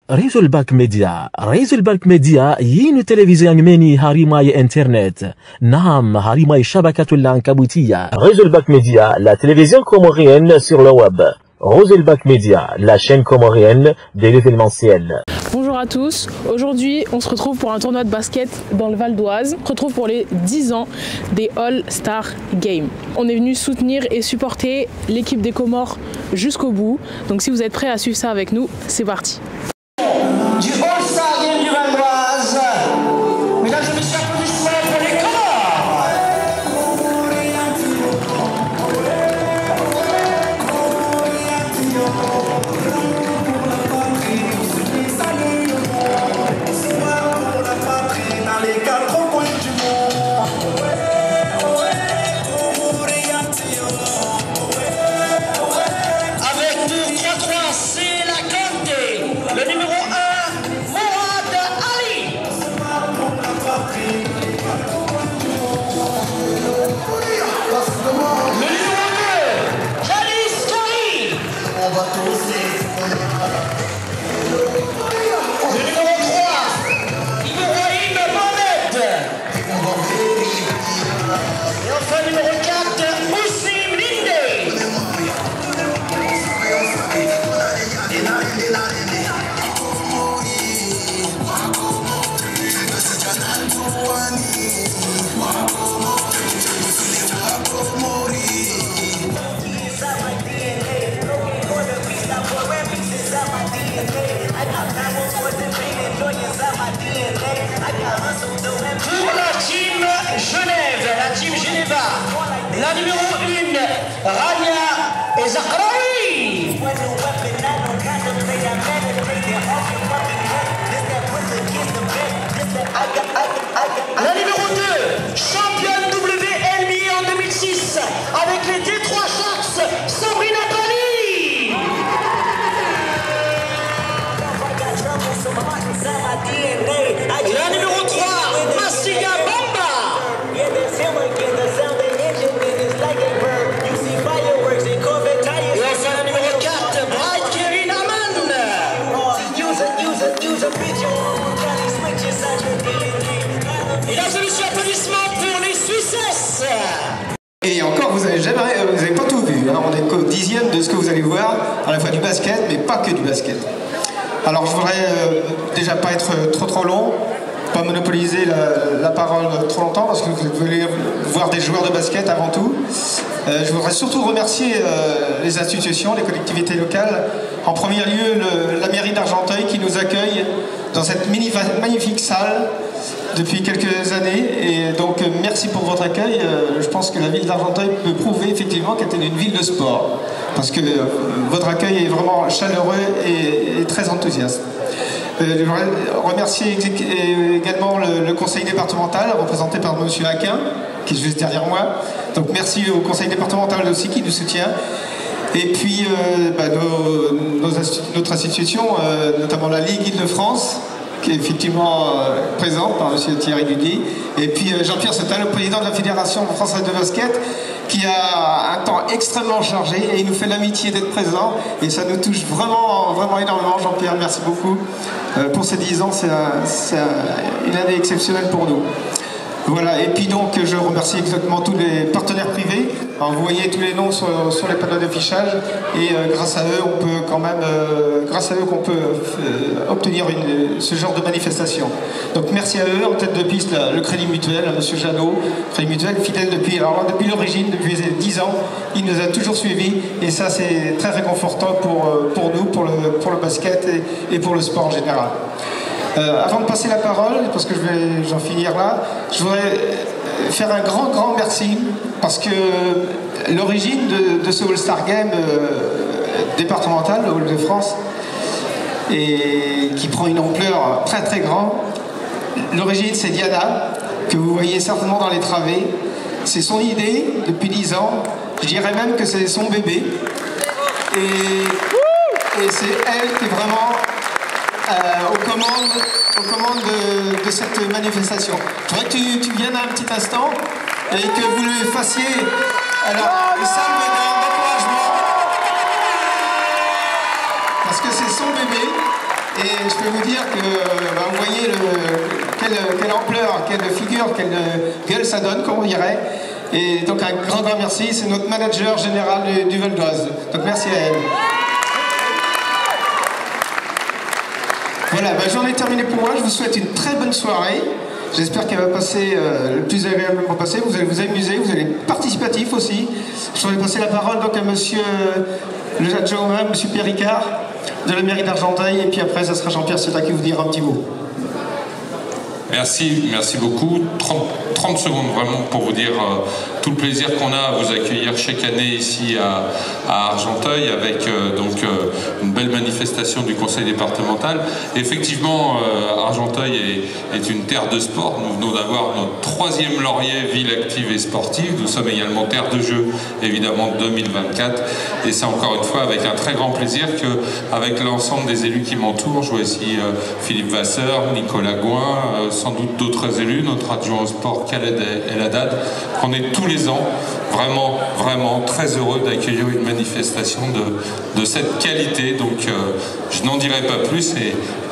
Razorback Media. Razorback Media ين تلفزيون مني هاريماي انترنت. نعم هاريماي شبكة العنكبوتية. Razorback Media, la télévision comorienne sur le web. Razorback Media, la chaîne comorienne de l'événementiel. Bonjour à tous, aujourd'hui on se retrouve pour un tournoi de basket dans le Val d'Oise. On se retrouve pour les 10 ans des All-Star Games. On est venu soutenir et supporter l'équipe des Comores jusqu'au bout. Donc si vous êtes prêts à suivre ça avec nous, c'est parti. Du All-Star Game du Val d'Oise. Mesdames et messieurs, applaudissements pour les Comores. Dans les quatre coins du monde. Avec pour 3-3, c'est la Conte. Le numéro 1. Pour la team Genève, la team Geneva, la numéro 1, Rania Ezakraoui. La numéro 2, championne WNBA en 2006, avec les Detroit Sharks, Sabrina Tony. La numéro 3, Massiga Bamba. Et enfin la numéro 4, Bright Kevin Aman. Mesdames et messieurs, applaudissements pour les Suissesses. Et encore, vous n'avez pas tout vu, hein. On est qu'au 10e de ce que vous allez voir, à la fois du basket, mais pas que du basket. Alors je voudrais déjà pas être trop long, pas monopoliser la parole trop longtemps, parce que vous voulez voir des joueurs de basket avant tout. Je voudrais surtout remercier les institutions, les collectivités locales, en premier lieu la mairie d'Argenteuil qui nous accueille dans cette magnifique salle depuis quelques années, et donc merci pour votre accueil. Je pense que la ville d'Argenteuil peut prouver effectivement qu'elle est une ville de sport, parce que votre accueil est vraiment chaleureux et très enthousiaste. Je voudrais remercier également le conseil départemental représenté par M. Aquin, qui est juste derrière moi. Donc merci au conseil départemental aussi qui nous soutient. Et puis notre institution, notamment la Ligue Île-de-France, qui est effectivement présente par M. Thierry Dudy, et puis Jean-Pierre Sautal, le président de la Fédération française de basket, qui a un temps extrêmement chargé, et il nous fait l'amitié d'être présent, et ça nous touche vraiment, vraiment énormément. Jean-Pierre, merci beaucoup pour ces 10 ans, c'est une année exceptionnelle pour nous. Voilà, et puis donc je remercie exactement tous les partenaires privés. Alors, vous voyez tous les noms sur les panneaux d'affichage, et grâce à eux on peut quand même, qu'on peut obtenir ce genre de manifestation. Donc merci à eux. En tête de piste le Crédit Mutuel, M. Jeannot, Crédit Mutuel fidèle depuis l'origine, depuis 10 ans, il nous a toujours suivis, et ça c'est très réconfortant pour nous, pour le basket et pour le sport en général. Avant de passer la parole, parce que j'en finir là, je voudrais faire un grand merci, parce que l'origine de ce All-Star Game départemental, le Hall de France, et qui prend une ampleur très grande, l'origine c'est Diana, que vous voyez certainement dans les travées. C'est son idée depuis 10 ans, je dirais même que c'est son bébé, et c'est elle qui est vraiment aux commandes de cette manifestation. Je voudrais que tu viennes un petit instant et que vous le fassiez. Alors, une salle d'encouragement, parce que c'est son bébé, Et je peux vous dire que vous voyez quelle ampleur, quelle figure, quelle gueule ça donne, comme on dirait. Et donc un grand merci, c'est notre manager général du Val d'Oise. Donc merci à elle. Voilà, j'en ai terminé pour moi. Je vous souhaite une très bonne soirée. J'espère qu'elle va passer le plus agréablement passé. Vous allez vous amuser, vous allez être participatif aussi. Je vais passer la parole donc à monsieur le adjoint, monsieur Pierre Ricard de la mairie d'Argenteuil. Et puis après, ça sera Jean-Pierre Seta qui vous dira un petit mot. Merci beaucoup. 30 secondes vraiment pour vous dire tout le plaisir qu'on a à vous accueillir chaque année ici à Argenteuil avec une belle manifestation du conseil départemental. Effectivement, Argenteuil est une terre de sport. Nous venons d'avoir notre 3e laurier ville active et sportive. Nous sommes également terre de jeu, évidemment, 2024. Et c'est encore une fois avec un très grand plaisir qu'avec l'ensemble des élus qui m'entourent, je vois ici Philippe Vasseur, Nicolas Gouin, sans doute d'autres élus, notre adjoint au sport Khaled El Haddad, qu'on est tous les ans vraiment très heureux d'accueillir une manifestation de cette qualité. Donc je n'en dirai pas plus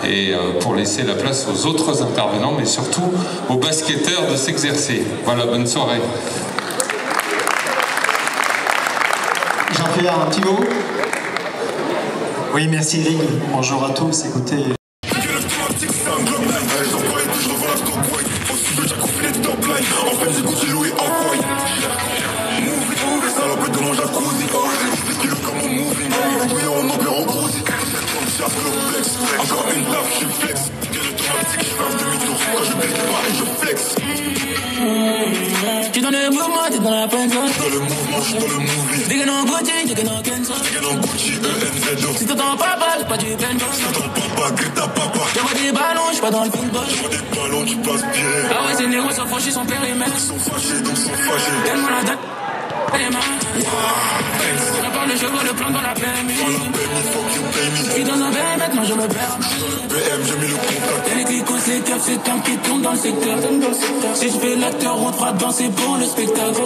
et pour laisser la place aux autres intervenants, mais surtout aux basketteurs de s'exercer. Voilà, bonne soirée. Jean-Pierre, un petit mot? Oui, merci Greg. Bonjour à tous. Écoutez. Tu dans le mouvement, t'es dans la peine. Dans le mouvement, je suis dans le mouvement. Dès que non Gucci, dès que non Kenzo. Dès que non Gucci, ENZO. Si t'entends papa, c'est pas du bendo. Si t'entends papa, grita papa. J'envoie des ballons, j'suis pas dans le football. J'envoie des ballons, tu passes bien. Ah ouais, ces négros sont franchis, son périmètre. Ils sont fâchés, donc sont fâchés. Tellement la date. Les mains. On parle de chevaux, le plan dans la PMI. Dans la PMI, fuck you, pay me. J'suis dans un BM, maintenant je me perds. Dans le BM, j'ai mis le contact. Y'a les clicos, les keufs, c'est tant qui tourne dans le secteur. Si je fais l'acteur, on te fera danser pour le spectacle.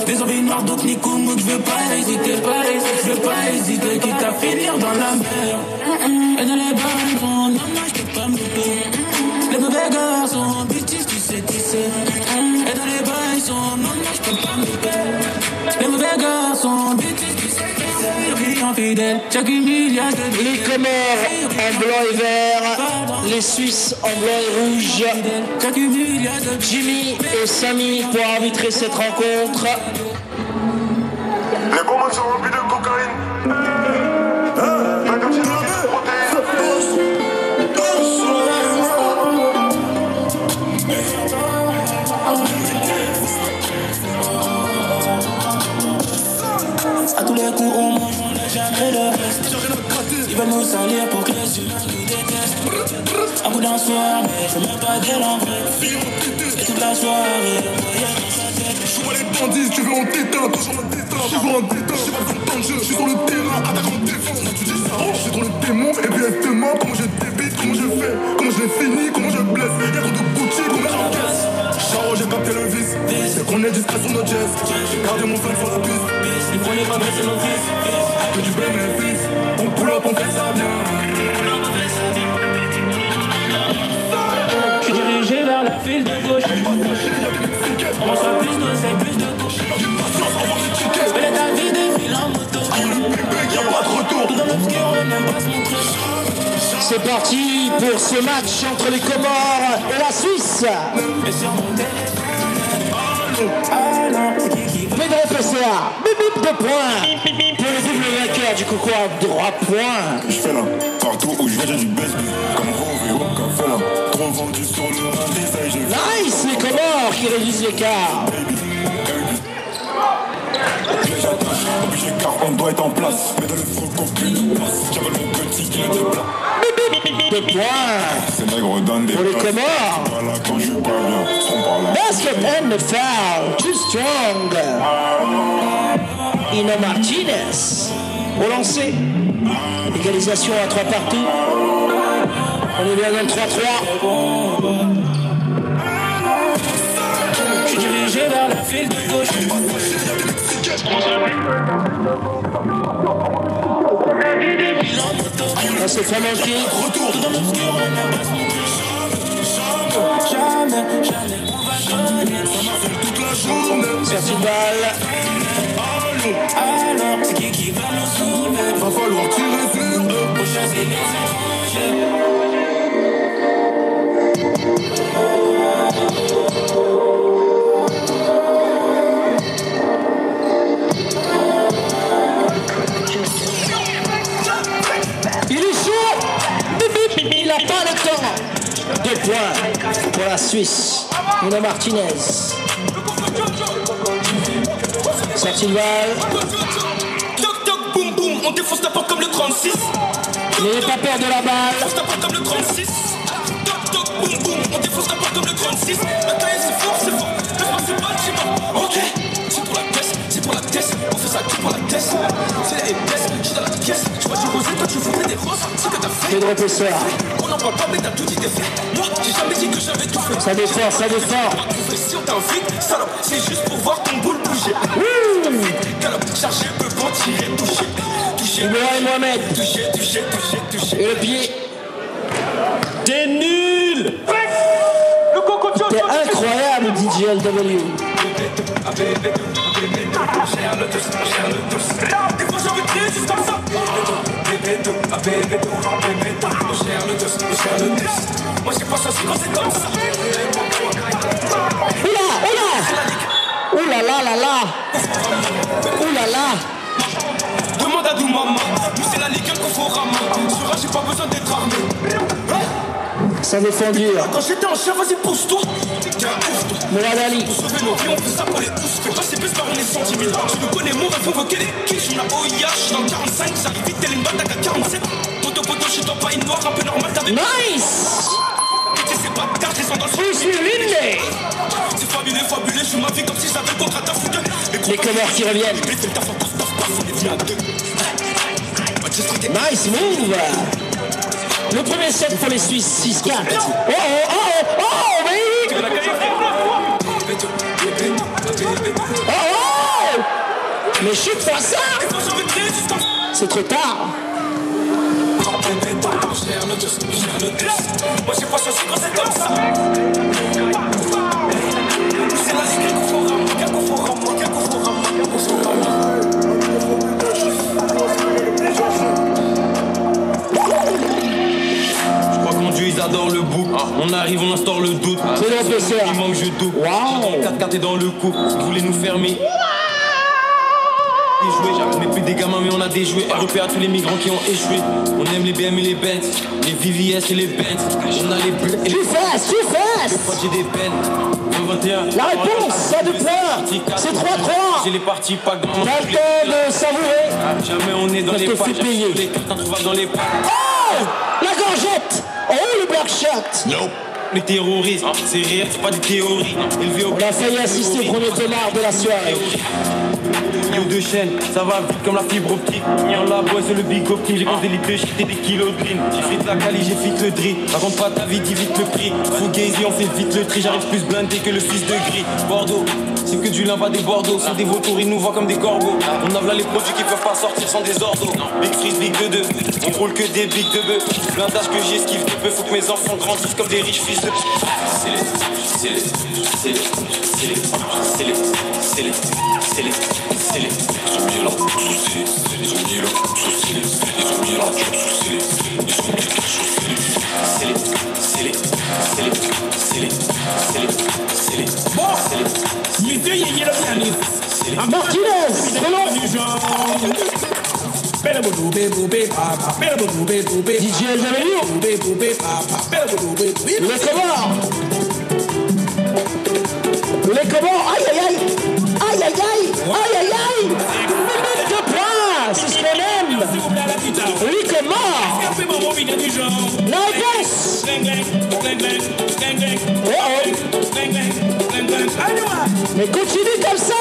Des envies noires, d'autres ni Koumou, je veux pas hésiter. Je veux pas hésiter, quitte à finir dans la mer. Et dans les bars, non, je peux pas me louper. Les mauvais garçons, bitches, tu sais qui c'est. Et dans les bars, ils sont, non, je peux pas me louper. Les mauvais garçons, bitches, tu sais qui c'est. Clients fidèles, chaque milliard de les Comores en blanc et vert, les Suisses en blanc et rouge. Jimmy et Samy pour arbitrer cette rencontre. Les commandes sont remplies de cocaïne. À tous les coups, on mange, on n'a jamais le reste. Ils veulent nous salir pour que les humains nous détestent. Un coup d'un soir, mais je mets pas de l'envers. Et toute la soirée, je vois les bandits, tu veux on t'éteint, toujours on t'éteint. Je veux on t'éteint, je sais pas le temps de jeu, je suis sur le terrain, attaque en défense. Tu dis ça, je suis dans le démon, et bien elle te ment. Comment je débite, comment je fais, comment je l'ai fini, comment je blesse. Y'a trop de Gucci, comment j'encaisse. Charo, j'ai capté le vice, c'est qu'on est discret sur nos jazz. J'ai gardé mon flingue sur la piste, il faut les pas baisser nos fils. Que du bénéfice, on pull up, on fait ça bien. Je suis dirigé vers la file de gauche. On reçoit plus d'oseille, plus de gauche. Mais ta vie défile en moto. Y'a pas de retour. Tout dans l'obscur, on n'aime pas se montrer. C'est parti pour ce match entre les Comores et la Suisse. Et sur mon téléphone, alors, Pedro PCA, bip bip de points. Pour le double vainqueur du concours à 3 points. Je fais là, partout où je vais j'ai du best. Comme Rovéo, comme fait là. Trop vendu sur le rallye, ça y est, je Nice, les Comores qui réduisent l'écart. obligé car on doit être en place. Mais dans le froc, aucune passe. J'avais mon petit qui était plat. De points. Ces nègres donnent des Pour les places. Comores. Voilà, quand je suis pas bien, sont par là. Basket and the foul, too strong. Ino Martinez, au lancer. Égalisation à 3 partout. On est bien dans le 3-3. je suis dirigé vers la file de gauche. La vie défile en moto. On s'est fait manquer. Retour dans l'obscur, on n'a pas son cul. Jamais, jamais, on va gagner. Ça m'a fait toute la journée. Sortie de balle. Alors, c'est qui va nous soulever? Va falloir tirer sur eux. Pour chasser les étrangers. Il est chaud. Il n'a pas le temps. 2 points pour la Suisse. Nuno Martinez. Sortie de balle. Toc toc boum boum, on défonce ta porte comme le 36. N'ayez pas peur de la balle. On défonce ta porte comme le 36. Toc toc boum boum, on défonce ta porte comme le 36. La taille c'est fort, c'est fort. Le sport c'est pas, c'est pas. Ok, c'est pour la caisse, c'est pour la caisse. On fait ça que pour la caisse. C'est la épaisse, j'suis dans la caisse. Tu vois du rosé, toi tu voudrais des roses. C'est que t'as fait. Pedro Pessar. On n'en parle pas, mais t'as tout dit, t'es fait. Moi, j'ai jamais dit que j'avais tout fait. Ça défend, ça défend. Si on t'invite, salope, c'est juste pour voir ton boule bouger. Galope, chargé, peut pas tirer, toucher. Toucher, Ibrahim Mohamed. toucher, toucher, toucher, toucher. Et le pied. T'es nul. Le coco T'es incroyable, DJLW. Gère le dos, gère le dos. Des fois j'ai envie de crier juste comme ça. Gère le dos, gère le dos. Moi j'ai pas ça, c'est quand c'est comme ça. Oula, oula. Oula là là là. Oula là. Demande à Doumama, nous c'est la Ligue 1 qu'on faut rama. Sur un, j'ai pas besoin d'être armé. Ça défend dur. Quand j'étais en chien, vas-y pousse-toi. T'es un ouf, toi. Mourad Ali. Pour sauver nos vies, on fait ça pour les tous. Fais pas ces baisses par on est 110 000. Tu me connais, mon rêve, convoquer les kills. J'suis la OIA, j'suis dans le 45. J'arrive vite, telle une batte à 47. Poto, j'suis dans pas une noire, un peu normal, t'avais. Nice. C'est pas tard, ils sont dans le c'est fabuleux, fabuleux. J'joue ma vie comme si j'avais le contrat d'un foot. Les Comores qui reviennent. Les fait le taf, on est venu à 2. Nice move. Le premier set pour les Suisses, 6-4. Oh, oh, oh, oh, baby. Oh, oh. Mais chute pas ça. C'est trop tard. Moi j'ai pas choisi quand c'est comme ça. C'est la Ligue qu'on faut ramener, qu'on faut ramener, qu'on faut ramener, qu'on faut ramener. Je crois que mon Dieu ils adorent le bouc. On arrive, on instaure le doute. C'est l'impression. Il manque, je doute. Wow. 4 et dans le coup. Ils voulaient nous fermer. Mais plus des gamins mais on a des jouets. REP à tous les migrants qui ont échoué. On aime les BM et les Benz, les VVS et les Benz. On a les bleus et les Tu fasses, tu fasses. fois j'ai des peines. 21. La réponse, ça de points. C'est 3-3. J'ai les parties pas grandes. T'as le temps de savourer. Jamais on est dans Parce les que pages. c'est payé. Les cartes introuvables dans les pages. Oh, la gorgette. Oh, le black shot. Nope. Les terroristes, c'est réel, c'est pas des théories. Élevé au On a failli assister au premier tonard de la soirée. Yo de chaîne, ça va vite comme la fibre optique. Mien la boîte c'est le big optime. J'ai compté des litres de shit et des kilos de clean. J'ai fait la cali, j'ai fit le dri. Raconte pas ta vie, dis vite le prix. Fugazi, on fait vite le tri. J'arrive plus blindé que le fils de gris. Bordeaux, c'est que du lin, pas des Bordeaux. C'est des vautours, ils nous voient comme des corbeaux. On a là les produits qui peuvent pas sortir sans des ordos. Big freeze, big de deux. On roule que des big de bœuf. Blindage que j'esquive de peu. Faut que mes enfants grandissent comme des riches fils de. Ils sont mis là, sous-scellés, ils ont mis là, sous-scellés, ils ont mis là, sous-scellés, ils ont mis là, sous-scellés. Bon, monsieur Yéyé le pianiste. Martinez, c'est long. DJ LW. Les Comores. Les Comores. Aïe aïe aïe. Aïe aïe aïe. Aïe aïe aïe. 2 points. C'est ce qu'on aime. Les Comores. La réponse. Oh oh. Mais continue comme ça.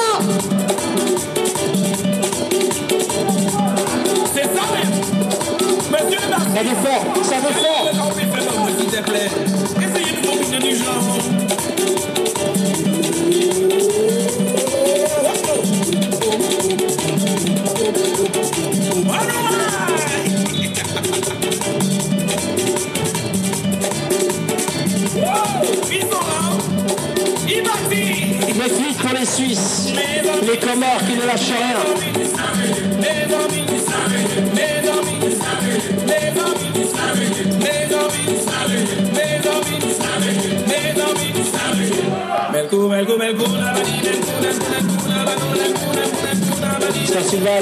C'est ça même. Monsieur le Marquis. Ça défend, ça défend. S'il te plaît. Essayez de combiner du genre. Le tweet pour les Suisses, les Comores qui ne lâchent rien. Ça va,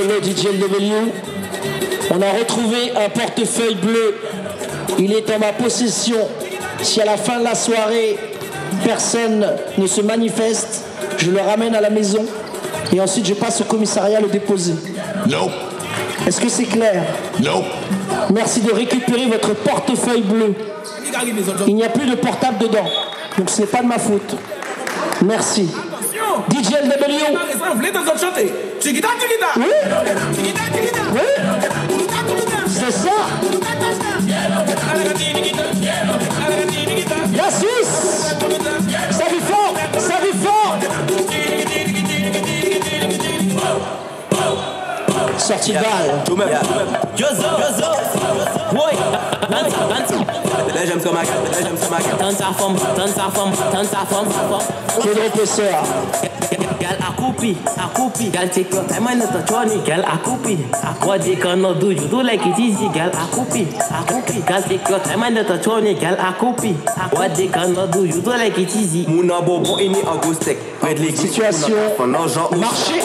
le DJ LW. On a retrouvé un portefeuille bleu. Il est en ma possession. Si à la fin de la soirée, personne ne se manifeste, je le ramène à la maison et ensuite je passe au commissariat le déposer. Non. Est-ce que c'est clair? Non. Merci de récupérer votre portefeuille bleu. Il n'y a plus de portable dedans, donc ce n'est pas de ma faute. Merci. DJ LW. Oui. Oui. C'est ça. La Suisse. Ça vit fort. Ça vit fort. Sortie de balle. Le l'épaisseur. Gal akupi, gal take your time and not Johnny, gal akupi. What they cannot do, you do like it easy, gal akupi. Gal take your time and not Johnny, gal akupi. What they cannot do, you do like it easy. Mouna bobo ini agostek. Situation marché.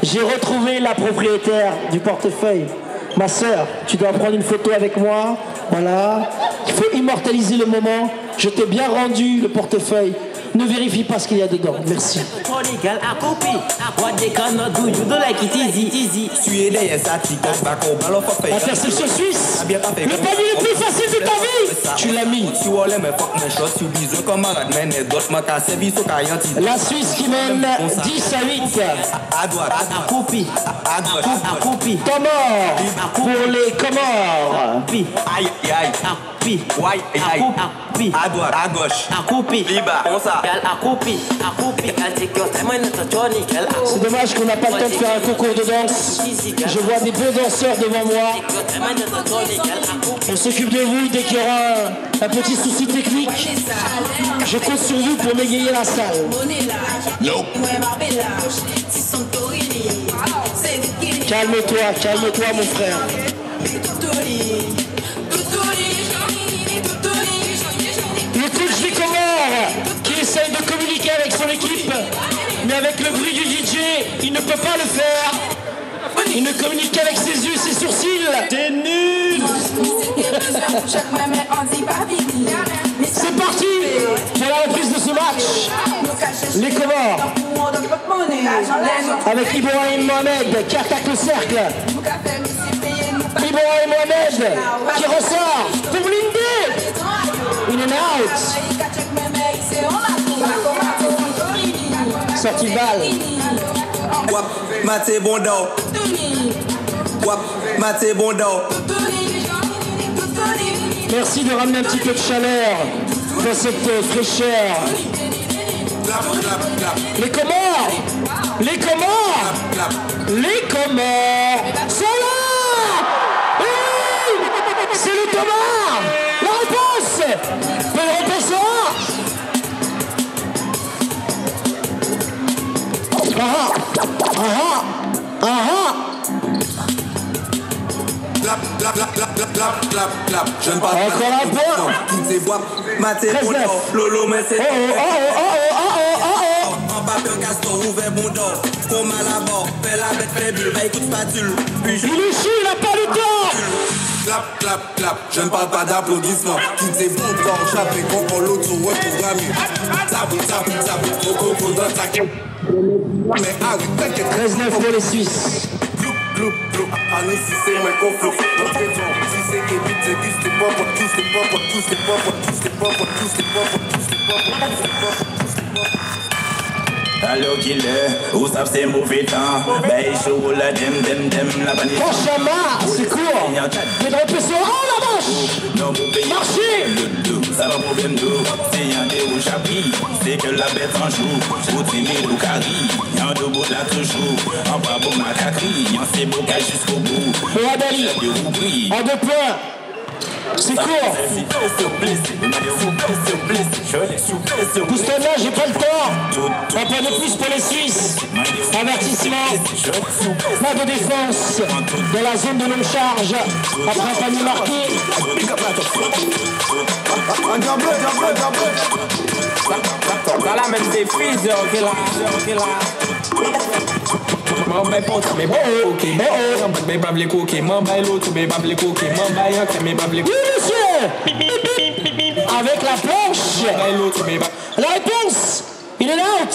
J'ai retrouvé la propriétaire du portefeuille. Ma sœur, tu dois prendre une photo avec moi. Voilà. Il faut immortaliser le moment. Je t'ai bien rendu le portefeuille. Ne vérifie pas ce qu'il y a dedans. Merci. Interception suisse. Le panier le plus facile de ta vie. Tu l'as mis. La Suisse qui mène 10 à 8. Comores pour les Comores. À gauche. C'est dommage qu'on n'a pas le temps de faire un concours de danse. Je vois des beaux danseurs devant moi. On s'occupe de vous dès qu'il y aura un petit souci technique. Je compte sur vous pour m'égayer la salle. Calme-toi mon frère. Le coach des Comores qui essaye de communiquer avec son équipe, mais avec le bruit du DJ, il ne peut pas le faire. Il ne communique qu'avec ses yeux et ses sourcils. T'es nul. C'est parti pour la reprise de ce match. Les Comores avec Ibrahim Mohamed qui attaque le cercle. Ibrahim Mohamed qui ressort pour l'Indé. In and out. Sortie de balle. Maté Bondo. Maté Bondo. Merci de ramener un petit peu de chaleur dans cette fraîcheur. Les Comores. Les Comores. Les Comores sont là. Oui, c'est le Comores. La réponse. Bonne réponse. Je ne parle encore un point. Qui te voit, maté Bondo. Lolo, mais c'est. En papier, castor, ouvert Bondo. Comme à la mort, fais la bête faible, bah écoute spatule. Puis je. Il est chaud, il n'a pas le temps. Clap. Je ne parle pas d'applaudissements. Qui te bon temps, chapeau, qu'on l'autre sur web programmé. Tape, trop dans ta gueule. Mais arrête, t'inquiète. 13-9 pour les Suisses. Annie, si c'est moi qu'on floue. Si c'est que vite, c'est que c'est pas pour tous, c'est pas pour tous, c'est pas pour tous, c'est pas pour tous, c'est pas pour tous, c'est pas pour tous, c'est pas pour tous. Allo killer, où ça c'est mauvais temps. Ben chaud la dem la banane. Franchement, c'est court. T'es dans le PC, oh la vache. Non mon pays. Marchez. Ça va problème d'eau. C'est un des rouges à prix. C'est que la bête en joue. Vous t'aimez le carré. Y'en debout là toujours. En bas pour ma cacri. Y'en c'est beau qu'à jusqu'au bout. En deux points. C'est court. Boustonnement, j'ai pas le temps. Un point de plus pour les Suisses. Avertissement. Pas de défense dans la zone de non-charge. Après un panier marqué. Dans la même défi, ok là. M'en bay pote, mais bon, ok. Mais pas les cookies, m'en bay l'autre, mais pas les cookies, m'en bay un, mais pas les cookies. Oui, monsieur. Avec la planche. La réponse. Il est out.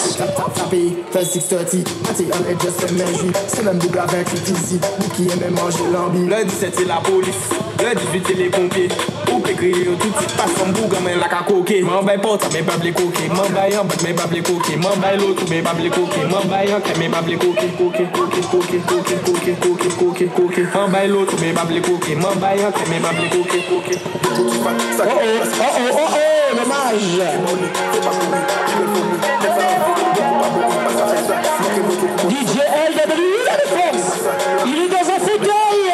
Tapé, fait 630, ATM et just fait magie. C'est même double avec le tizi, vous qui aimez manger l'ambi. Le 17 c'est la police, le 18 c'est les pompiers. Ou peut crier tout de suite, passe comme bouga, mais la cacoquée. M'en bay pote, mais pas les cookies, m'en bay un, mais pas les cookies, m'en bay l'autre, mais pas les cookies, m'en bay un, mais pas les cookies, m'en bay l'autre, mais pas les cookies, m'en bay un, mais pas les cookies. Dommage. DJ LW, la défense. Il est dans un fauteuil.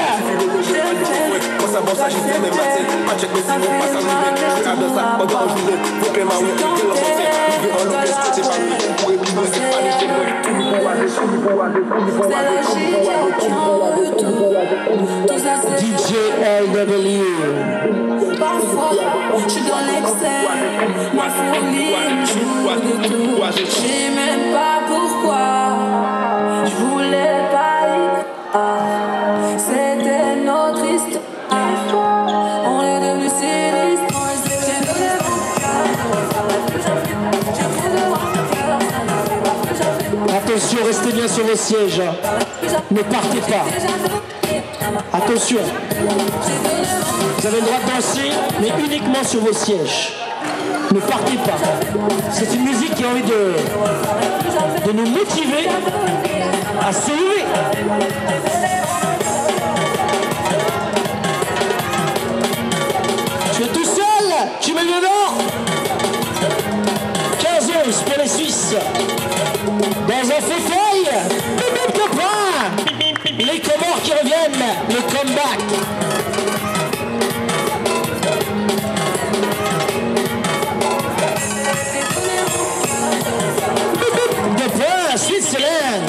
DJ LW. Parfois, je suis dans l'excès, ma folie me joue de tout. Je sais même pas pourquoi, je voulais pas y croire. C'était notre histoire, on est devenus si distants. Attention, restez bien sur vos sièges. Ne partez pas. Attention. Vous avez le droit de danser, mais uniquement sur vos sièges. Ne partez pas. C'est une musique qui a envie de nous motiver à se lever. Tu es tout seul. Tu mets le nord. 15-11 pour les Suisses. Dans un fauteuil. Les Comores qui reviennent. Le comeback. Switzerland.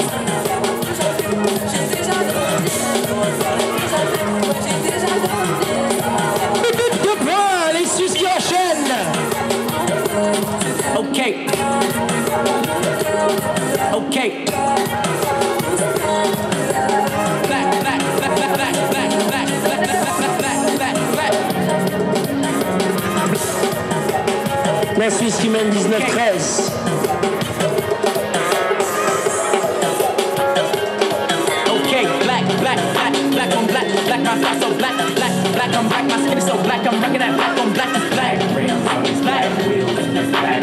Deux points, les Suisses qui enchaînent. Ok. La Suisse qui mène 19-13. My fly so black, I'm black, my skin is so black, I'm rocking that black on black, it's black. It's black, it's black,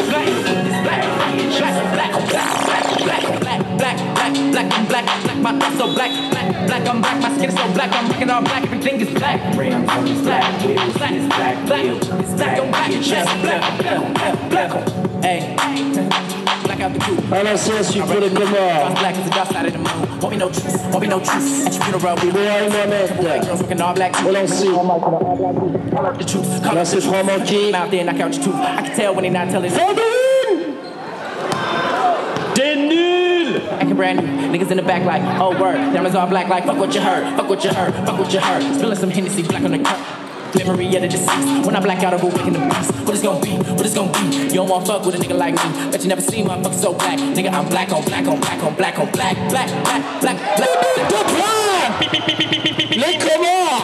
black on black, my fly so black, I'm black, my skin is so black, I'm rocking all black, everything is black. It's black, it's black, it's black on black, chest, black, hey. Alors c'est la suite pour les Comores. Relancé. Là c'est 3 manqués. T'es nul. Acting brand new, niggas in the back like, oh word, diamonds all black like, fuck what you heard, fuck what you heard, fuck what you heard. Spilling some Hennessy black on the cup. Memory of the deceased. When I black out, I go waking the beast. What it's gonna be? What it's gonna be? You don't wanna fuck with a nigga like me. Bet you never seen motherfuckers so black. Nigga, I'm black on black on black on black on black. Black. Les Comores.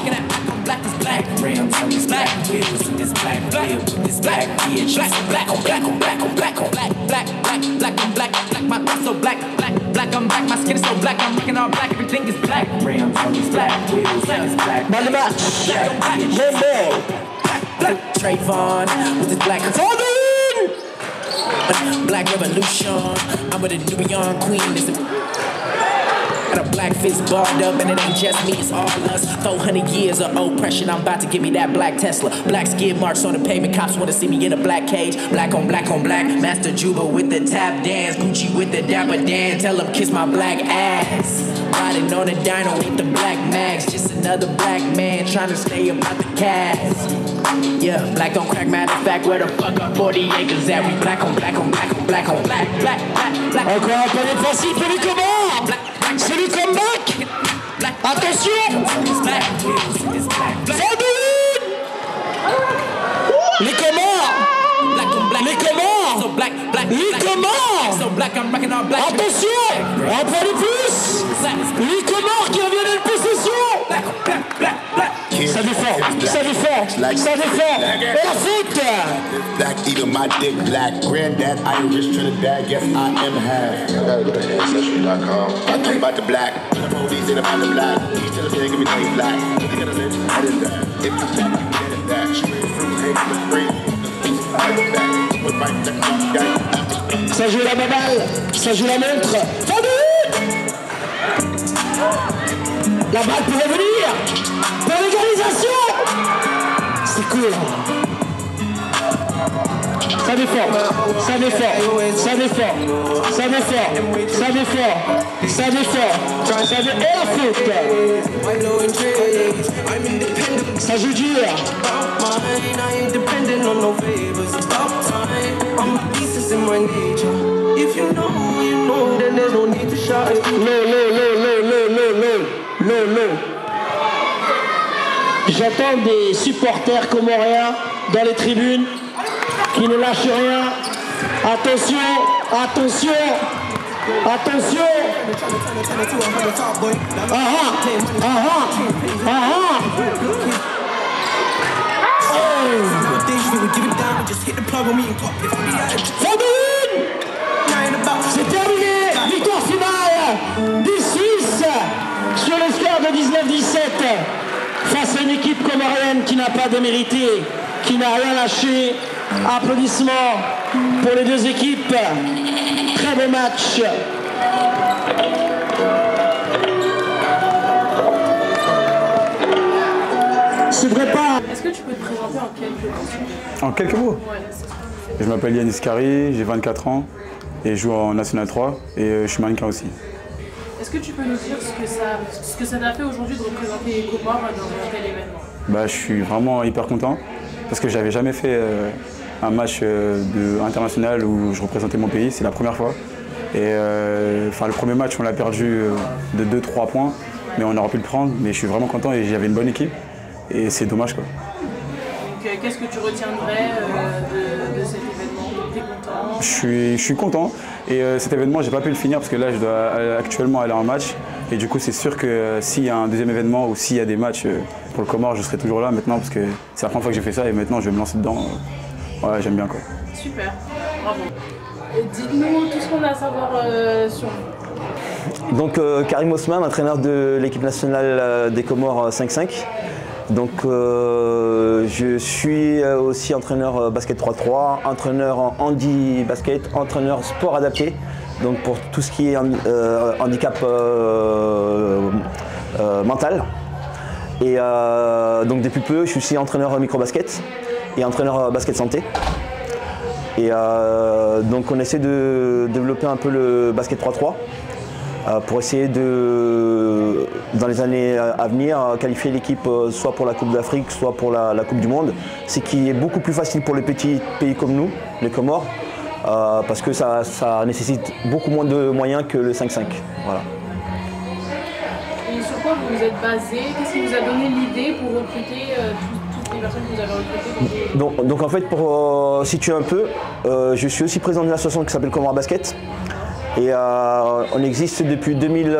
Black is black. Rims on this black. Wheels on this black. This black. Bitch. Black on black on black on black on black. Black on black. Black my thoughts so black. Black on black. My skin is so black. I'm rocking all black. Everything is black. Rims on this black. Wheels on this black. Dans le match. Black. Trayvon with his black. Black revolution. I'm with a new young queen. Got a black fist balled up, and it ain't just me, it's all us. 400 years of oppression, I'm about to give me that black Tesla. Black skid marks on the pavement, cops wanna see me in a black cage. Black on black on black, Master Juba with the tap dance, Gucci with the dapper dance. Tell them kiss my black ass. Riding on a dino with the black mags, just another black man trying to stay about the cash. Yeah, black on crack, matter of fact, where the fuck are 40 acres at? We black on black on black on black on black, black, black, black. Encore un peu défensif pour les Comores. C'est le comeback. Attention. Fadoun. Les Comores. Les Comores. Les Comores. Attention. Un point de plus. Les Comores qui reviennent en possession. Ça défend, ça défend, ça défend. Et la faute. Black eater, my dick black. Granddad, Irish, Trinidad, yes I am half. I gotta go to Ancestry.com. I think about the black. The police ain't about the black. Each tell us they give me name black. You gotta live, that is that. If you black, you get it that. Straight fruit, hate the free. Ça joue la baballe, ça joue la montre. Fadoun. La balle pour revenir. Pour l'égalisation. C'est cool. Ça défend, ça défend, ça défend, ça défend, ça défend, ça défend, ça défend. Et la faute. Ça joue dur. J'entends des supporters comoriens dans les tribunes qui ne lâchent rien. Attention, attention, attention. Fadoun. C'est terminé. Victoire finale du Suisse sur le score de 19-17 face à une équipe comorienne qui n'a pas démérité, qui n'a rien lâché. Applaudissements pour les deux équipes. Très beau match. C'est vrai pas. Est-ce que tu peux te présenter en quelques mots? En quelques mots? Ouais, c'est ça. Je m'appelle Yannis Kari, j'ai 24 ans et je joue en National 3 et je suis mannequin aussi. Est-ce que tu peux nous dire ce que ça t'a fait aujourd'hui de représenter les Comores dans un tel événement? Je suis vraiment hyper content parce que j'avais jamais fait un match international où je représentais mon pays, c'est la première fois. Et le premier match on l'a perdu de 2-3 points, mais on aurait pu le prendre, mais je suis vraiment content et j'avais une bonne équipe et c'est dommage quoi. Donc qu'est-ce que tu retiendrais de cet événement? T'es content? Je suis content et cet événement j'ai pas pu le finir parce que là je dois actuellement aller en match et du coup c'est sûr que s'il y a un deuxième événement ou s'il y a des matchs pour le Comore je serai toujours là maintenant parce que c'est la première fois que j'ai fait ça et maintenant je vais me lancer dedans. Ouais, j'aime bien quoi. Super, bravo. Dites-nous tout ce qu'on a à savoir sur vous. Donc Karim Osman, entraîneur de l'équipe nationale des Comores 5-5. Donc je suis aussi entraîneur basket 3-3, entraîneur en handi basket, entraîneur sport adapté. Donc pour tout ce qui est handicap mental. Et donc depuis peu, je suis aussi entraîneur micro-basket et entraîneur basket santé. Et donc on essaie de développer un peu le basket 3-3 pour essayer de, dans les années à venir, qualifier l'équipe soit pour la Coupe d'Afrique, soit pour la Coupe du Monde. Ce qui est beaucoup plus facile pour les petits pays comme nous, les Comores, parce que ça nécessite beaucoup moins de moyens que le 5-5. Voilà. Et sur quoi vous vous êtes basé? Qu'est-ce qui vous a donné l'idée pour recruter toutes les personnes que vous avez recrutées? Donc en fait, pour situer un peu, je suis aussi président d'une association qui s'appelle Comores Basket. Et on existe depuis 2000.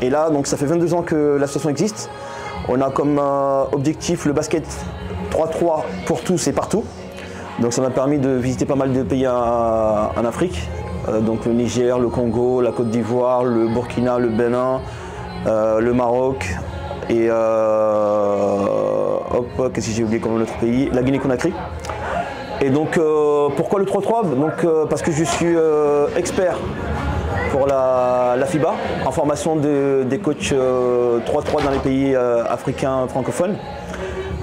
Et là, donc ça fait 22 ans que l'association existe. On a comme objectif le basket 3-3 pour tous et partout. Donc ça m'a permis de visiter pas mal de pays en Afrique. Donc le Niger, le Congo, la Côte d'Ivoire, le Burkina, le Bénin, le Maroc et qu'est-ce que j'ai oublié comme autre pays, la Guinée-Conakry. Et donc pourquoi le 3-3? Parce que je suis expert pour la FIBA en formation des coachs 3-3 dans les pays africains francophones.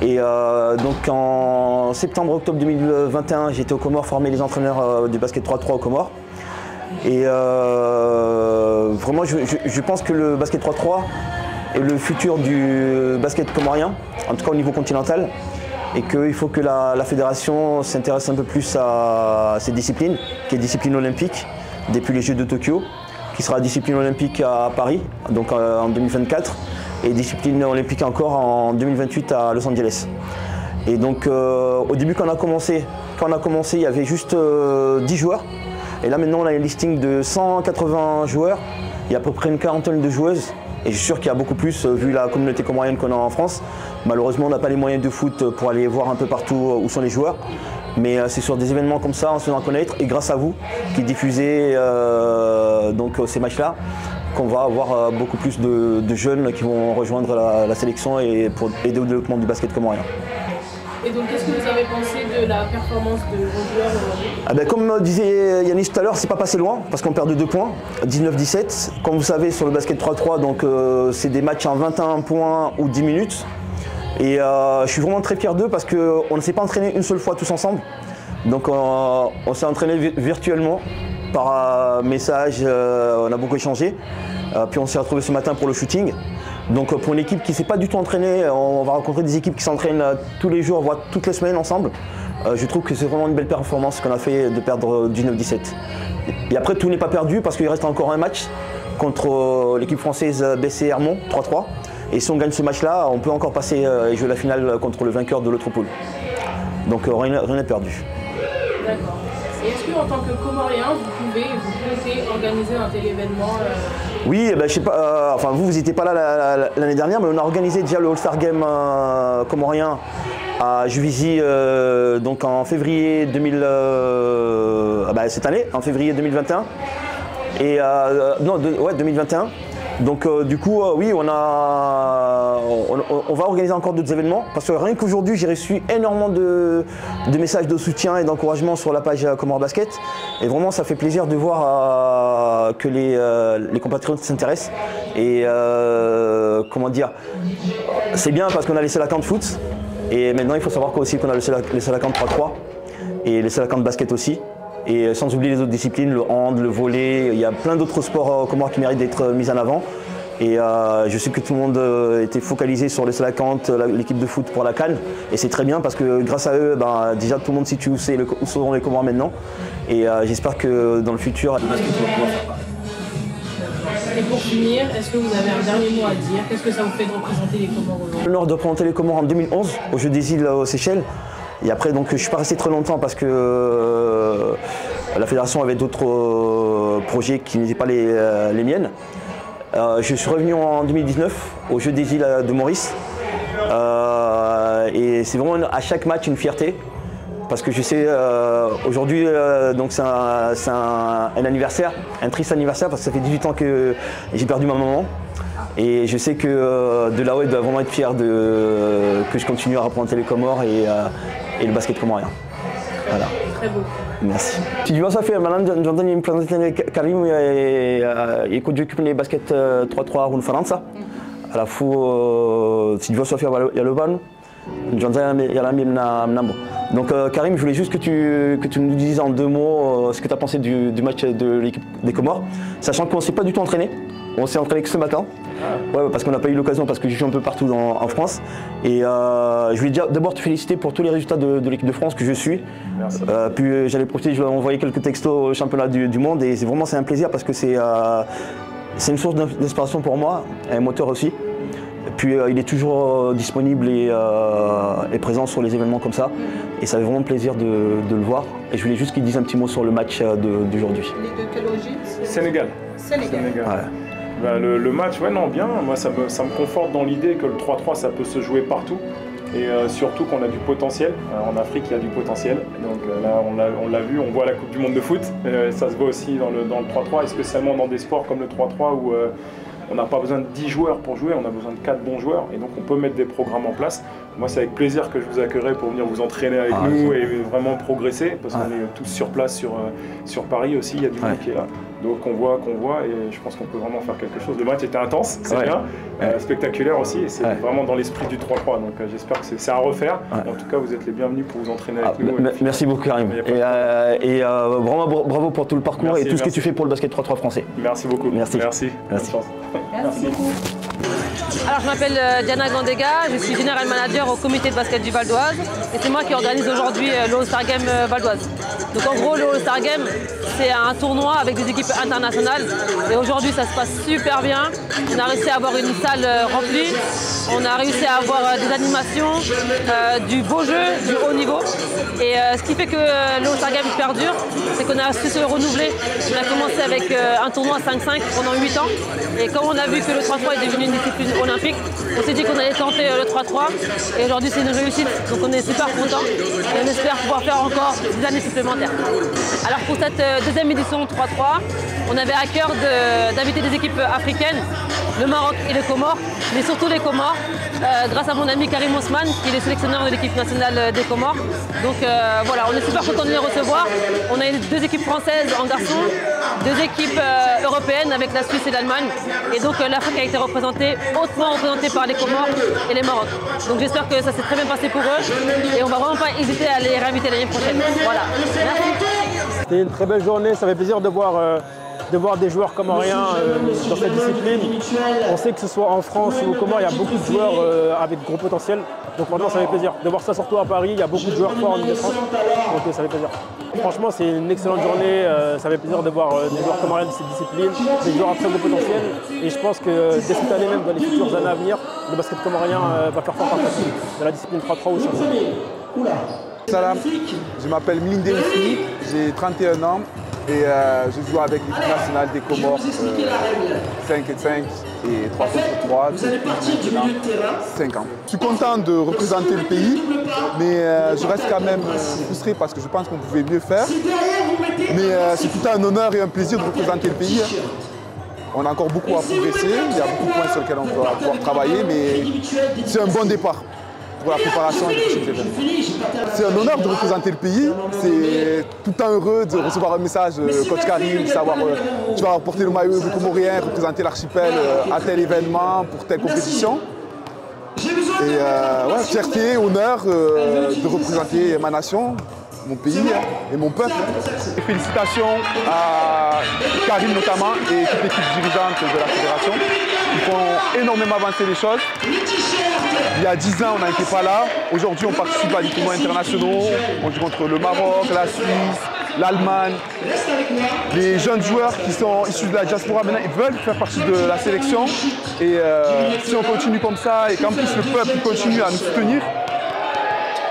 Et donc en septembre-octobre 2021, j'étais aux Comores former les entraîneurs du basket 3-3 aux Comores. Et vraiment, je pense que le basket 3-3 est le futur du basket comorien, en tout cas au niveau continental, et qu'il faut que la fédération s'intéresse un peu plus à cette discipline, qui est discipline olympique, depuis les Jeux de Tokyo, qui sera discipline olympique à Paris, donc en 2024, et discipline olympique encore en 2028 à Los Angeles. Et donc au début, quand on a commencé, il y avait juste 10 joueurs. Et là maintenant on a un listing de 180 joueurs, il y a à peu près une quarantaine de joueuses. Et je suis sûr qu'il y a beaucoup plus vu la communauté comorienne qu'on a en France. Malheureusement on n'a pas les moyens de foot pour aller voir un peu partout où sont les joueurs. Mais c'est sur des événements comme ça, en se faisant connaître, et grâce à vous qui diffusez donc, ces matchs-là, qu'on va avoir beaucoup plus de jeunes qui vont rejoindre la sélection et pour aider au développement du basket comorien. Et donc, qu'est-ce que vous avez pensé de la performance de vos joueurs aujourd'hui? Comme disait Yannis tout à l'heure, c'est pas passé loin parce qu'on perd de 2 points, 19-17. Comme vous savez, sur le basket 3-3, donc c'est des matchs en 21 points ou 10 minutes. Et je suis vraiment très fier d'eux parce qu'on ne s'est pas entraîné une seule fois tous ensemble. Donc on s'est entraîné virtuellement par message, on a beaucoup échangé. Puis on s'est retrouvés ce matin pour le shooting. Donc pour une équipe qui ne s'est pas du tout entraînée, on va rencontrer des équipes qui s'entraînent tous les jours, voire toutes les semaines ensemble. Je trouve que c'est vraiment une belle performance qu'on a fait de perdre 19-17. Et après tout n'est pas perdu parce qu'il reste encore un match contre l'équipe française BC Hermont 3-3. Et si on gagne ce match-là, on peut encore passer et jouer la finale contre le vainqueur de l'autre poule. Donc rien n'est perdu. D'accord. Et est-ce qu'en tant que Comorien, vous comptez organiser un tel événement Oui, je sais pas, enfin vous n'étiez pas là l'année dernière, mais on a organisé déjà le All-Star Game comorien à Juvisy donc en février cette année, en février 2021. Et 2021. Donc du coup, oui, on va organiser encore d'autres événements parce que rien qu'aujourd'hui, j'ai reçu énormément de messages de soutien et d'encouragement sur la page Comores Basket. Et vraiment, ça fait plaisir de voir que les compatriotes s'intéressent. Et comment dire, c'est bien parce qu'on a les Salacans de foot. Et maintenant, il faut savoir aussi qu'on a les Salacans de 3-3 et les Salacans de basket aussi. Et sans oublier les autres disciplines, le hand, le volley, il y a plein d'autres sports Comores qui méritent d'être mis en avant. Et je sais que tout le monde était focalisé sur les Salacans, l'équipe de foot pour la CAN. Et c'est très bien parce que grâce à eux, déjà tout le monde situe où sont les Comores maintenant. Et j'espère que dans le futur, le basket va pouvoir faire pareil. Et pour finir, est-ce que vous avez un dernier mot à dire? Qu'est-ce que ça vous fait de représenter les Comores aujourd'hui? L'honneur de représenter les Comores en 2011 aux Jeux des îles aux Seychelles. Et après, donc, je ne suis pas resté très longtemps parce que la fédération avait d'autres projets qui n'étaient pas les miennes. Je suis revenu en 2019 aux Jeux des îles de Maurice. Et c'est vraiment à chaque match une fierté. Parce que je sais, aujourd'hui, donc c'est un anniversaire, un triste anniversaire parce que ça fait 18 ans que j'ai perdu ma maman. Et je sais que Delaware doit vraiment être fier que je continue à représenter les Comores et le basket comorien. Voilà. Très beau. Merci. Sijua Sofia malam jontan yang presentasi Karim ikut juga punya basket 3-3 run Faransa. Alafu Sijua Sofia Yaloban jontan yalam nambo. Donc Karim, je voulais juste que tu nous dises en 2 mots ce que tu as pensé du match de l'équipe des Comores, sachant qu'on ne s'est pas du tout entraîné. On s'est entraîné que ce matin, parce qu'on n'a pas eu l'occasion, parce que je joue un peu partout en France. Et je voulais d'abord te féliciter pour tous les résultats de l'équipe de France que je suis. Puis j'allais profiter, je vais envoyer quelques textos au championnat du monde et c'est un plaisir parce que c'est une source d'inspiration pour moi, un moteur aussi. Puis il est toujours disponible et présent sur les événements comme ça. Et ça fait vraiment plaisir de le voir. Et je voulais juste qu'il dise un petit mot sur le match d'aujourd'hui. De quelle origine? Sénégal. Ouais. Le match, bien. Moi, ça me conforte dans l'idée que le 3-3, ça peut se jouer partout. Et surtout qu'on a du potentiel. En Afrique, il y a du potentiel. Donc là, on l'a vu, on voit la Coupe du Monde de foot. Ça se voit aussi dans le 3-3, et spécialement dans des sports comme le 3-3 on n'a pas besoin de 10 joueurs pour jouer, on a besoin de 4 bons joueurs et donc on peut mettre des programmes en place. Moi c'est avec plaisir que je vous accueillerai pour venir vous entraîner avec nous et vraiment progresser parce qu'on est tous sur place sur Paris aussi, il y a du monde qui est là. Donc on voit et je pense qu'on peut vraiment faire quelque chose. Le match était intense, c'est bien, spectaculaire aussi et c'est vraiment dans l'esprit du 3-3 donc j'espère que c'est à refaire. En tout cas vous êtes les bienvenus pour vous entraîner avec nous. Merci beaucoup Karim et vraiment bravo pour tout le parcours et tout ce que tu fais pour le basket 3-3 français. Merci beaucoup. Merci. Merci. Merci. Alors je m'appelle Diana Gandega, je suis General Manager au comité de basket du Val d'Oise et c'est moi qui organise aujourd'hui le All-Star Game Val d'Oise. Donc en gros le All-Star Game c'est un tournoi avec des équipes internationales et aujourd'hui ça se passe super bien. On a réussi à avoir une salle remplie, on a réussi à avoir des animations, du beau jeu, du haut niveau et ce qui fait que le All-Star Game perdure, c'est qu'on a su se renouveler. On a commencé avec un tournoi 5-5 pendant 8 ans et comme on a vu que le 3-3 est devenu une discipline olympique, on s'est dit qu'on allait tenter le 3-3 et aujourd'hui c'est une réussite donc on est super contents et on espère pouvoir faire encore des années supplémentaires. Alors pour cette deuxième édition 3-3, on avait à cœur d'inviter des équipes africaines, le Maroc et les Comores, mais surtout les Comores, grâce à mon ami Karim Osman qui est le sélectionneur de l'équipe nationale des Comores. Donc voilà, on est super contents de les recevoir. On a 2 équipes françaises en garçons, 2 équipes européennes avec la Suisse et l'Allemagne. Et donc l'Afrique a été représentée, hautement représentée par les Comores et les Maroc. Donc j'espère que ça s'est très bien passé pour eux et on va vraiment pas hésiter à les réinviter l'année prochaine. Voilà. Merci. C'était une très belle journée, ça fait plaisir de voir des joueurs comoriens dans cette discipline. On sait que ce soit en France ou aux Comores, il y a beaucoup de joueurs avec gros potentiel. Donc franchement, ça fait plaisir. De voir ça surtout à Paris, il y a beaucoup de joueurs forts en Ile-de-France. Donc ça fait plaisir. Franchement, c'est une excellente journée. Ça fait plaisir de voir des joueurs comoriens de cette discipline, des joueurs à très gros potentiel. Et je pense que dès cette année, même dans les futures années à venir, le basket comorien va faire fort partie de la discipline 3-3 aussi. Salam, je m'appelle Mlinde Ousni, j'ai 31 ans et je joue avec l'équipe nationale des Comores 5 et 5 et 3 contre 3 depuis 5 ans. Je suis content de représenter le pays, mais je reste quand même frustré parce que je pense qu'on pouvait mieux faire. Mais c'est tout un honneur et un plaisir de représenter le pays. On a encore beaucoup à progresser, il y a beaucoup de points sur lesquels on va pouvoir travailler, mais c'est un bon départ pour la préparation des prochains événements. C'est un honneur de représenter le pays, c'est tout le temps heureux de recevoir un message coach Karim, de savoir tu vas porter le maillot du Comorien, représenter l'archipel à tel événement, pour telle compétition. Et fierté, honneur de représenter ma nation, mon pays et mon peuple. Et félicitations à Karim notamment et toute l'équipe dirigeante de la fédération. Ils font énormément avancer les choses. Il y a 10 ans, on n'était pas là. Aujourd'hui, on participe à des tournois internationaux. On joue contre le Maroc, la Suisse, l'Allemagne. Les jeunes joueurs qui sont issus de la diaspora, maintenant, ils veulent faire partie de la sélection. Et si on continue comme ça et qu'en plus le peuple continue à nous soutenir,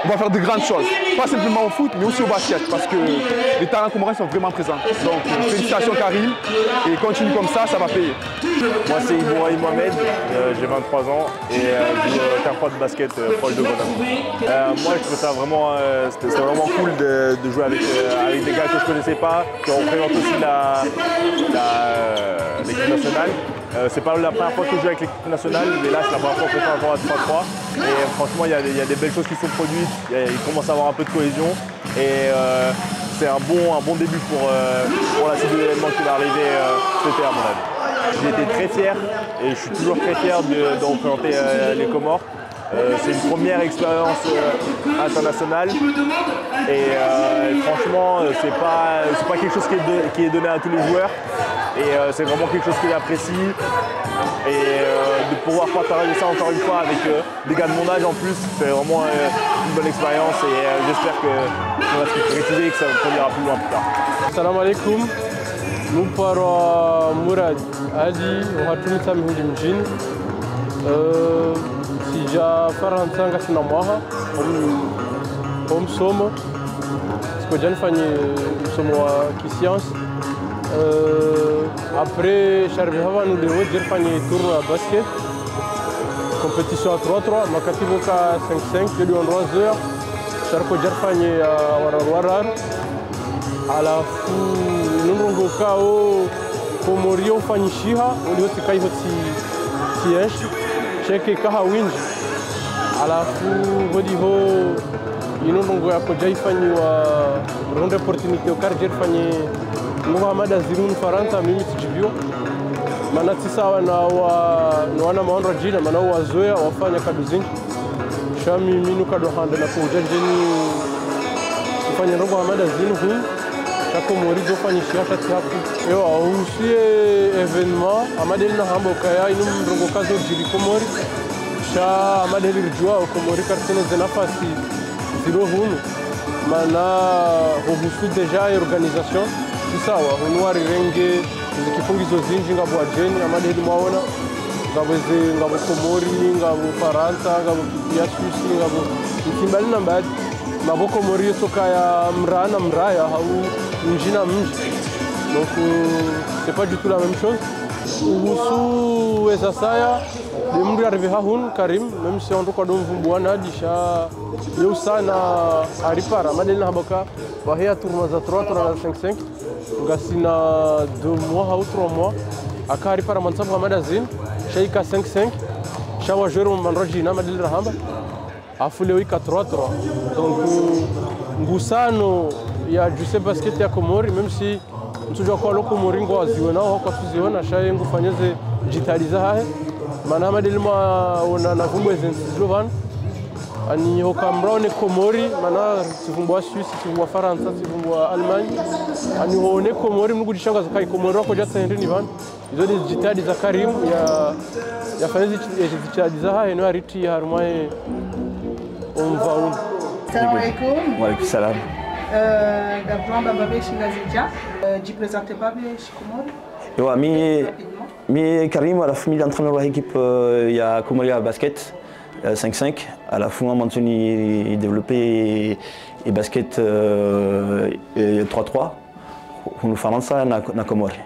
on va faire de grandes choses. Pas simplement au foot, mais aussi au basket, parce que les talents comoriens sont vraiment présents. Donc félicitations Karim, et continue comme ça va payer. Moi c'est Ibouraï Mohamed, j'ai 23 ans et je joue au terre de basket proche de Grenoble. Moi je trouve ça vraiment, c'était vraiment cool de jouer avec des gars que je ne connaissais pas, qui représentent aussi l'équipe nationale. C'est pas la première fois que je joue avec l'équipe nationale, mais là c'est la première fois qu'on fait un tournoi de 3-3. Et franchement, il y a des belles choses qui sont produites, il commence à avoir un peu de cohésion. Et c'est un bon début pour la suite de l'événement qui va arriver cet été à mon avis. J'ai été très fier, et je suis toujours très fier de représenter les Comores. C'est une première expérience internationale et franchement c'est pas quelque chose qui est donné à tous les joueurs et c'est vraiment quelque chose qu'ils apprécient et de pouvoir partager ça encore une fois avec des gars de mon âge en plus, c'est vraiment une bonne expérience et j'espère qu'on va se concrétiser et que ça produira plus loin plus tard. Salam alaikum. Muparo Murad Ali wahatun sami hujumjin. Sija Faransa sina mwaha msomo siku jana fanye msomo wa kiscience après sharbi hawa nous devons dire fanye tournoi basket compétition à 3-3 makatibo ka 5-5 jeudi en 3h sharko jar fanye warar alafu nunrongo kao Komori ufanyishiha uliotika hiyo tieshi cheke kaha winji alafu hodiho inondongo yako jaifanyiwa ronde opportunity ukarjer fanye Muhammad Azirun Faransa mimi tijibio maana tisawa na wana maondo jina maana wazoea wafanya kaduzingi shami minu kado handa na kujajeni kufanya rongo Muhammad Azirun hu chako morizo fanya shiasha tihaku yo usie evenement amadeli na hambo kaya inu rongo kazo jiri komori sha amadeli rijua komori kartene zenafasi zero hunu mana hubusu deja organisation sawa hunwari renge zikifungizo zinji ngabo ajeni amadeli mwaona ngabo komori ngabo Faransa ngabo ya Suisse ngabo ikimbali na mbali ngabo komori soka ya mrana mraya au njina mji donc c'est pas du tout la même chose uhusu esasaya de mri arrivé hahun Karim même si on doit donc vumbuana disha yo sana aripara amadeli na haboka bahia tournois za 3 ngasina 2 mois ou 3 mois akari para mansabu Muhammad Azin shaika 5-5 shawa jero manrojina madil rahamba afule wika 3-3 donc ngusano ya Juse basket ya Komori même si mtujua kwa loko moringo waziona kwa tuziona shaye ngufanyeze digitaliza hae maana madil ma ona na vumbu Slovan ani hokambraone Komori maana sivumbwa Suisse sivumbwa Faransa sivumbwa Allemagne ani hoone Komori mnugudishanga zakai Komori wako jatsa hendini van izo digitali za Karim ya fanezi digitali za hae no ariti harmae onvaun. Assalamu alaikum. Wa alaikum salam. D'abord bababe shingazija ji présente babe Komori. Yo mi Karim la famille d'entraîneur de l'équipe ya Komoria basket 5-5 à la fois Anthony développé et basket 3-3 nous faisons ça na Komori.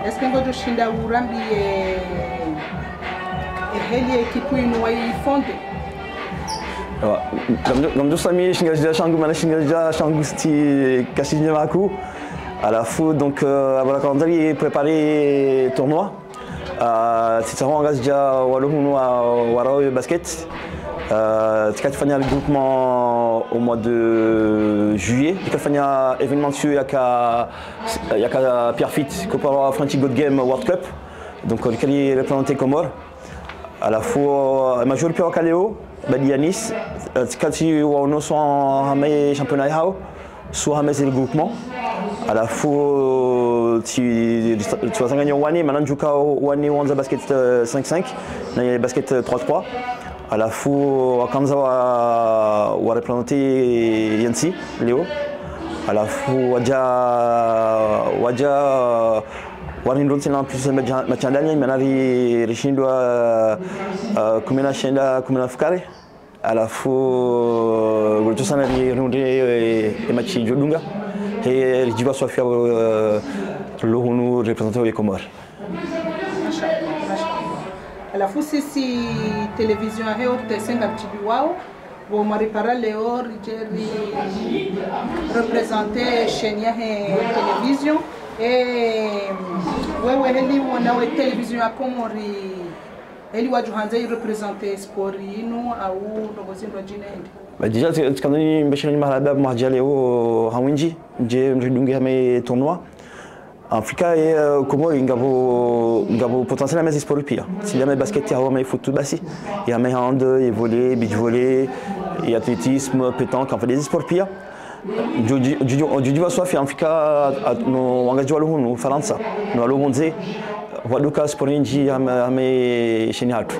Est-ce que vous shinda urambi heli ekipu inu waifonde? Comme sami shingaja shangu mana shingaja shangu sti kashinya maku à la fois donc avant la calendrier préparé tournoi c'est ça on reste déjà walohunu warao basket tu as fait le groupement au mois de juillet tu as fait un événement dessus avec Pierre Fit qui pour French God Game World Cup donc lequel est représenté Comore à la fois major Pierre Caléo Badianis tu on soit en championnat hao soit en le groupement à la fois tu vas gagner Wani maintenant tu as Wani Wanza basket 5-5 dans basket 3-3 à la fois Kanza va représenter Yancy Léo à la fois Wadja Warin Ronsen plus Machandani Manari Rishindwa Kumena Shenda Kumena Fukare à la fois Gotosana Runde et Machi Jodunga et Rijiva Sofia Lohunu représentant les Comores. À la fois si télévision a réorganisé un petit peu bon maripara Léo Rigeri représenté Chenia télévision et wewe heli wana télévision à Komori heli wajuhanze représenté sport inu au ndogozindo jina déjà quand on bashani mahalaba mahja Léo hawinji je mridungi hame tournoi Afrika et Komori ngabo potentiel mais sport pia si jamais basket ya mais foot basi il y a mais hand et volley beach volley et athlétisme pétanque en fait des sports pia Juju va soit fait Afrika no engagement lo no Faransa no lo monze waduka sporinji ame cheni hatu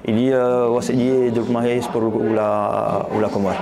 ili wasaidia développement sport ou la Komori.